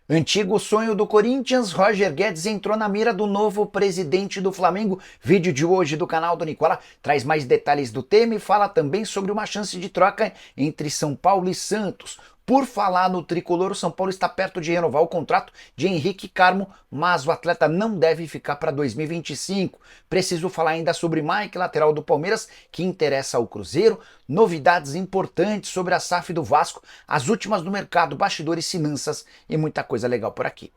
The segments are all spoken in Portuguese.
Antigo sonho do Corinthians, Roger Guedes entrou na mira do novo presidente do Flamengo. Vídeo de hoje do canal do Nicola traz mais detalhes do tema e fala também sobre uma chance de troca entre São Paulo e Santos. Por falar no tricolor, o São Paulo está perto de renovar o contrato de Henrique Carmo, mas o atleta não deve ficar para 2025. Preciso falar ainda sobre Mike, lateral do Palmeiras, que interessa ao Cruzeiro, novidades importantes sobre a SAF do Vasco, as últimas do mercado, bastidores, finanças e muita coisa legal por aqui.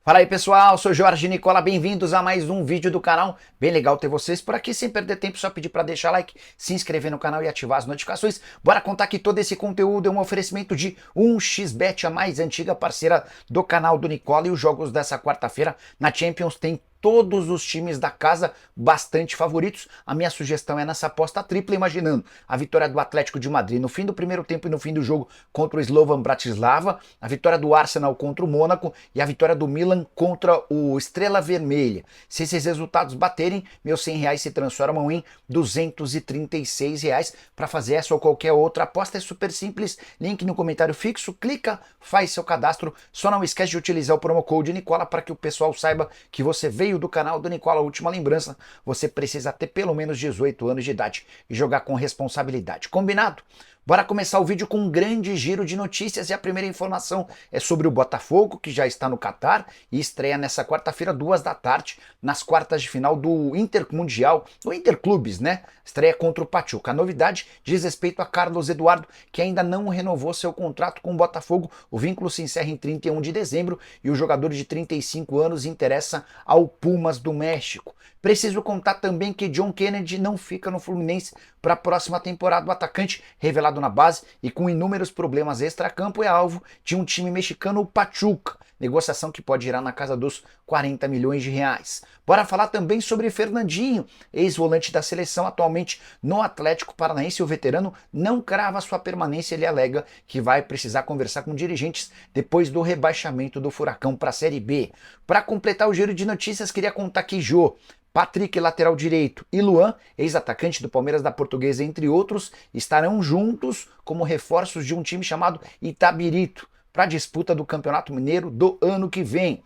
Fala aí pessoal, sou Jorge Nicola, bem-vindos a mais um vídeo do canal. Bem legal ter vocês por aqui, sem perder tempo, só pedir para deixar like, se inscrever no canal e ativar as notificações. Bora contar que todo esse conteúdo é um oferecimento de 1xBet, a mais antiga parceira do canal do Nicola, e os jogos dessa quarta-feira na Champions tem todos os times da casa bastante favoritos. A minha sugestão é nessa aposta tripla, imaginando a vitória do Atlético de Madrid no fim do primeiro tempo e no fim do jogo contra o Slovan Bratislava, a vitória do Arsenal contra o Mônaco e a vitória do Milan contra o Estrela Vermelha. Se esses resultados baterem, meus R$100 se transformam em R$236. Para fazer essa ou qualquer outra aposta é super simples, link no comentário fixo, clica, faz seu cadastro, só não esquece de utilizar o promo code Nicola para que o pessoal saiba que você veio do canal do Nicola. Última lembrança, você precisa ter pelo menos 18 anos de idade e jogar com responsabilidade. Combinado? Bora começar o vídeo com um grande giro de notícias e a primeira informação é sobre o Botafogo, que já está no Catar e estreia nessa quarta-feira, 14h, nas quartas de final do Intermundial, do Interclubes, né? Estreia contra o Pachuca. A novidade diz respeito a Carlos Eduardo, que ainda não renovou seu contrato com o Botafogo. O vínculo se encerra em 31 de dezembro e o jogador de 35 anos interessa ao Pumas do México. Preciso contar também que John Kennedy não fica no Fluminense para a próxima temporada. O atacante, revelado na base e com inúmeros problemas extracampo, é alvo de um time mexicano, o Pachuca. Negociação que pode girar na casa dos R$40 milhões. Bora falar também sobre Fernandinho, ex-volante da seleção, atualmente no Atlético Paranaense. O veterano não crava sua permanência, ele alega que vai precisar conversar com dirigentes depois do rebaixamento do Furacão para a Série B. Para completar o giro de notícias, queria contar que Jô, Patrick, lateral direito, e Luan, ex-atacante do Palmeiras da Portuguesa, entre outros, estarão juntos como reforços de um time chamado Itabirito para a disputa do Campeonato Mineiro do ano que vem.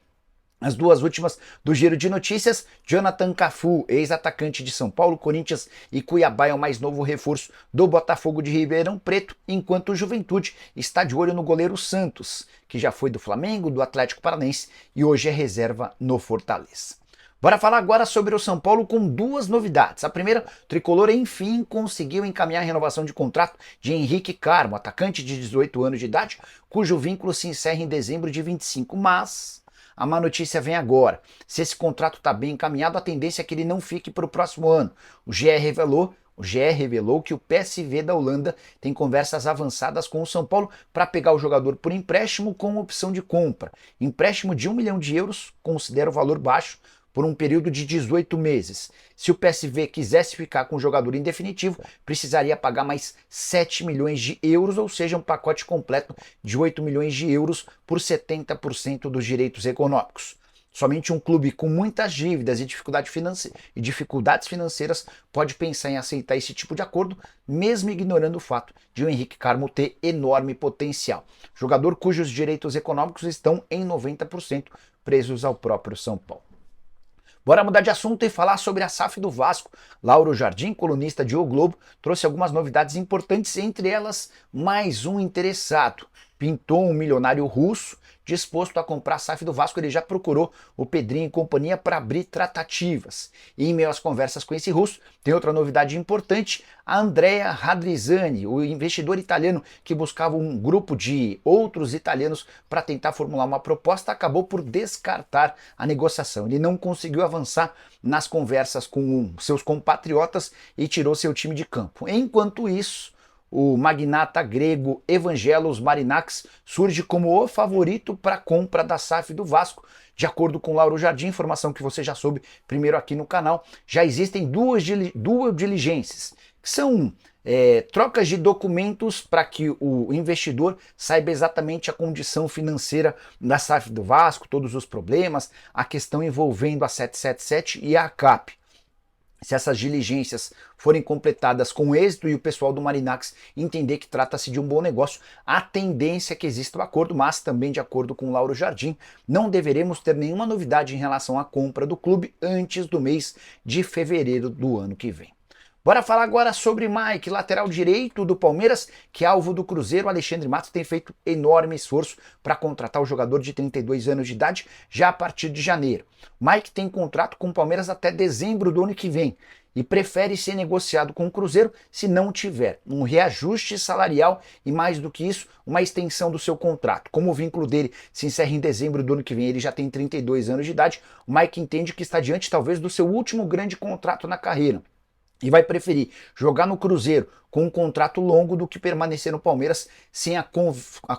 As duas últimas do giro de notícias, Jonathan Cafu, ex-atacante de São Paulo, Corinthians e Cuiabá, é o mais novo reforço do Botafogo de Ribeirão Preto, enquanto o Juventude está de olho no goleiro Santos, que já foi do Flamengo, do Atlético Paranaense e hoje é reserva no Fortaleza. Bora falar agora sobre o São Paulo com duas novidades. A primeira, o tricolor enfim conseguiu encaminhar a renovação de contrato de Henrique Carmo, atacante de 18 anos de idade, cujo vínculo se encerra em dezembro de 25, mas a má notícia vem agora. Se esse contrato está bem encaminhado, a tendência é que ele não fique para o próximo ano. O GE revelou que o PSV da Holanda tem conversas avançadas com o São Paulo para pegar o jogador por empréstimo com opção de compra. Empréstimo de €1 milhão, considera o valor baixo, por um período de 18 meses. Se o PSV quisesse ficar com o jogador em definitivo, precisaria pagar mais €7 milhões, ou seja, um pacote completo de €8 milhões por 70% dos direitos econômicos. Somente um clube com muitas dívidas e dificuldades financeiras pode pensar em aceitar esse tipo de acordo, mesmo ignorando o fato de o Henrique Carmo ter enorme potencial. Jogador cujos direitos econômicos estão em 90% presos ao próprio São Paulo. Bora mudar de assunto e falar sobre a SAF do Vasco. Lauro Jardim, colunista de O Globo, trouxe algumas novidades importantes, entre elas mais um interessado. Pintou um milionário russo disposto a comprar a SAF do Vasco. Ele já procurou o Pedrinho e companhia para abrir tratativas. E em meio às conversas com esse russo, tem outra novidade importante. A Andrea Radrizzani, o investidor italiano que buscava um grupo de outros italianos para tentar formular uma proposta, acabou por descartar a negociação. Ele não conseguiu avançar nas conversas com seus compatriotas e tirou seu time de campo. Enquanto isso, o magnata grego Evangelos Marinakis surge como o favorito para a compra da SAF do Vasco. De acordo com Lauro Jardim, informação que você já soube primeiro aqui no canal, já existem duas diligências, que são trocas de documentos para que o investidor saiba exatamente a condição financeira da SAF do Vasco, todos os problemas, a questão envolvendo a 777 e a ACAP. se essas diligências forem completadas com êxito e o pessoal do Marinax entender que trata-se de um bom negócio, a tendência é que exista o acordo, mas também de acordo com o Lauro Jardim, não deveremos ter nenhuma novidade em relação à compra do clube antes do mês de fevereiro do ano que vem. Bora falar agora sobre Mike, lateral direito do Palmeiras, que é alvo do Cruzeiro. O Alexandre Matos tem feito enorme esforço para contratar o jogador de 32 anos de idade já a partir de janeiro. Mike tem contrato com o Palmeiras até dezembro do ano que vem e prefere ser negociado com o Cruzeiro se não tiver um reajuste salarial e, mais do que isso, uma extensão do seu contrato. Como o vínculo dele se encerra em dezembro do ano que vem, ele já tem 32 anos de idade, o Mike entende que está diante talvez do seu último grande contrato na carreira e vai preferir jogar no Cruzeiro com um contrato longo do que permanecer no Palmeiras sem a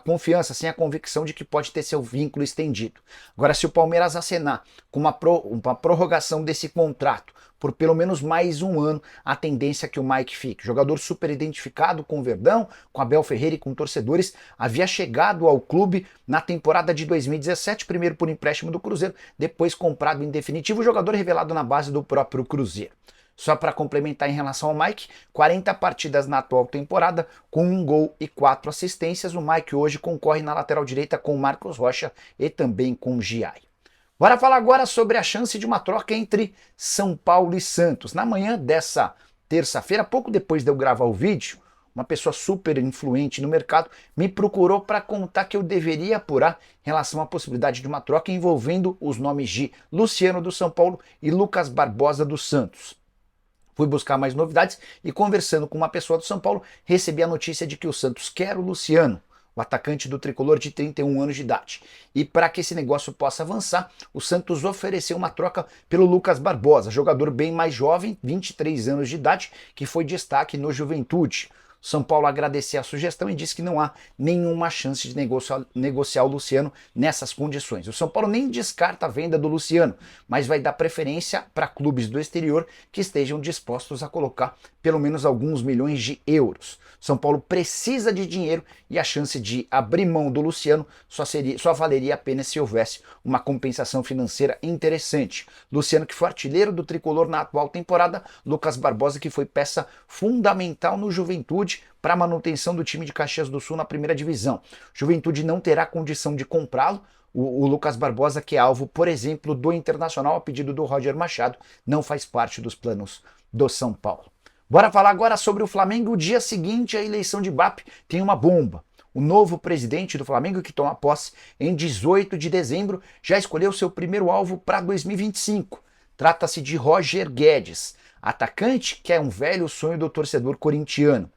confiança, sem a convicção de que pode ter seu vínculo estendido. Agora, se o Palmeiras acenar com uma prorrogação desse contrato por pelo menos mais um ano, a tendência é que o Mike fique. Jogador super identificado com o Verdão, com Abel Ferreira e com torcedores, havia chegado ao clube na temporada de 2017, primeiro por empréstimo do Cruzeiro, depois comprado em definitivo, jogador revelado na base do próprio Cruzeiro. Só para complementar em relação ao Mike, 40 partidas na atual temporada, com 1 gol e 4 assistências. O Mike hoje concorre na lateral direita com o Marcos Rocha e também com o Giai. Bora falar agora sobre a chance de uma troca entre São Paulo e Santos. Na manhã dessa terça-feira, pouco depois de eu gravar o vídeo, uma pessoa super influente no mercado me procurou para contar que eu deveria apurar em relação à possibilidade de uma troca envolvendo os nomes de Luciano do São Paulo e Lucas Barbosa do Santos. Fui buscar mais novidades e, conversando com uma pessoa do São Paulo, recebi a notícia de que o Santos quer o Luciano, o atacante do tricolor de 31 anos de idade. E para que esse negócio possa avançar, o Santos ofereceu uma troca pelo Lucas Barbosa, jogador bem mais jovem, 23 anos de idade, que foi destaque no Juventude. São Paulo agradeceu a sugestão e disse que não há nenhuma chance de negociar o Luciano nessas condições. O São Paulo nem descarta a venda do Luciano, mas vai dar preferência para clubes do exterior que estejam dispostos a colocar pelo menos alguns milhões de euros. São Paulo precisa de dinheiro e a chance de abrir mão do Luciano só valeria apenas se houvesse uma compensação financeira interessante. Luciano, que foi artilheiro do tricolor na atual temporada, Lucas Barbosa, que foi peça fundamental no Juventude para a manutenção do time de Caxias do Sul na primeira divisão. Juventude não terá condição de comprá-lo. O Lucas Barbosa, que é alvo, por exemplo, do Internacional a pedido do Roger Machado, não faz parte dos planos do São Paulo. Bora falar agora sobre o Flamengo. O dia seguinte à eleição de BAP tem uma bomba. O novo presidente do Flamengo, que toma posse em 18 de dezembro, já escolheu seu primeiro alvo para 2025. Trata-se de Roger Guedes, atacante que é um velho sonho do torcedor corintiano.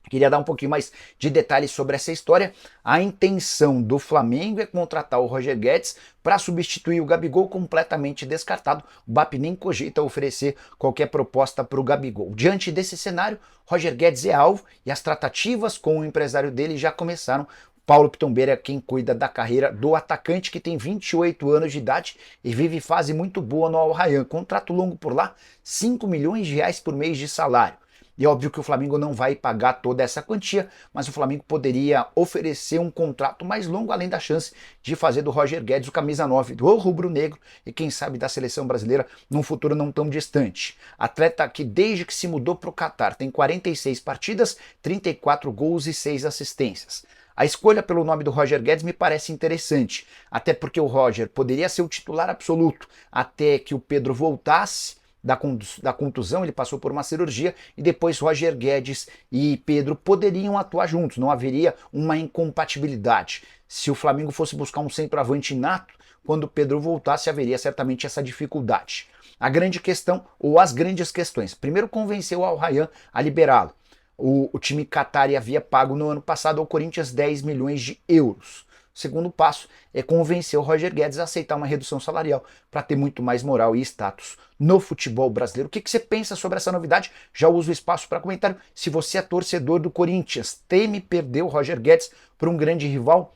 Queria dar um pouquinho mais de detalhes sobre essa história. A intenção do Flamengo é contratar o Roger Guedes para substituir o Gabigol, completamente descartado. O BAP nem cogita oferecer qualquer proposta para o Gabigol. Diante desse cenário, Roger Guedes é alvo e as tratativas com o empresário dele já começaram. Paulo Pitombeira é quem cuida da carreira do atacante, que tem 28 anos de idade e vive fase muito boa no Al Rayyan. Contrato longo por lá, 5 milhões de reais por mês de salário. E é óbvio que o Flamengo não vai pagar toda essa quantia, mas o Flamengo poderia oferecer um contrato mais longo, além da chance de fazer do Roger Guedes o camisa 9 do rubro-negro e quem sabe da seleção brasileira num futuro não tão distante. Atleta que desde que se mudou para o Catar tem 46 partidas, 34 gols e 6 assistências. A escolha pelo nome do Roger Guedes me parece interessante, até porque o Roger poderia ser o titular absoluto até que o Pedro voltasse da contusão. Ele passou por uma cirurgia e depois Roger Guedes e Pedro poderiam atuar juntos, não haveria uma incompatibilidade. Se o Flamengo fosse buscar um centroavante nato, quando o Pedro voltasse haveria certamente essa dificuldade. A grande questão, ou as grandes questões, primeiro convenceu o Al Rayyan a liberá-lo. O time qatari havia pago no ano passado ao Corinthians 10 milhões de euros. O segundo passo é convencer o Roger Guedes a aceitar uma redução salarial para ter muito mais moral e status no futebol brasileiro. O que você pensa sobre essa novidade? Já uso o espaço para comentário. Se você é torcedor do Corinthians, teme perder o Roger Guedes para um grande rival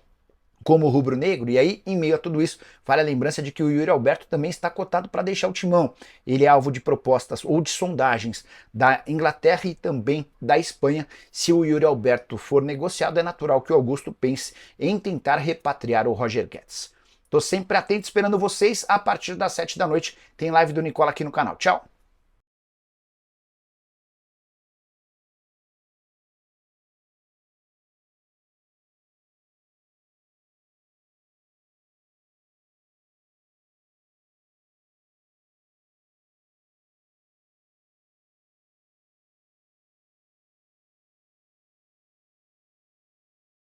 como o rubro-negro, e aí, em meio a tudo isso, vale a lembrança de que o Yuri Alberto também está cotado para deixar o timão. Ele é alvo de propostas ou de sondagens da Inglaterra e também da Espanha. Se o Yuri Alberto for negociado, é natural que o Augusto pense em tentar repatriar o Roger Guedes. Estou sempre atento, esperando vocês. A partir das 7 da noite tem live do Nicola aqui no canal. Tchau!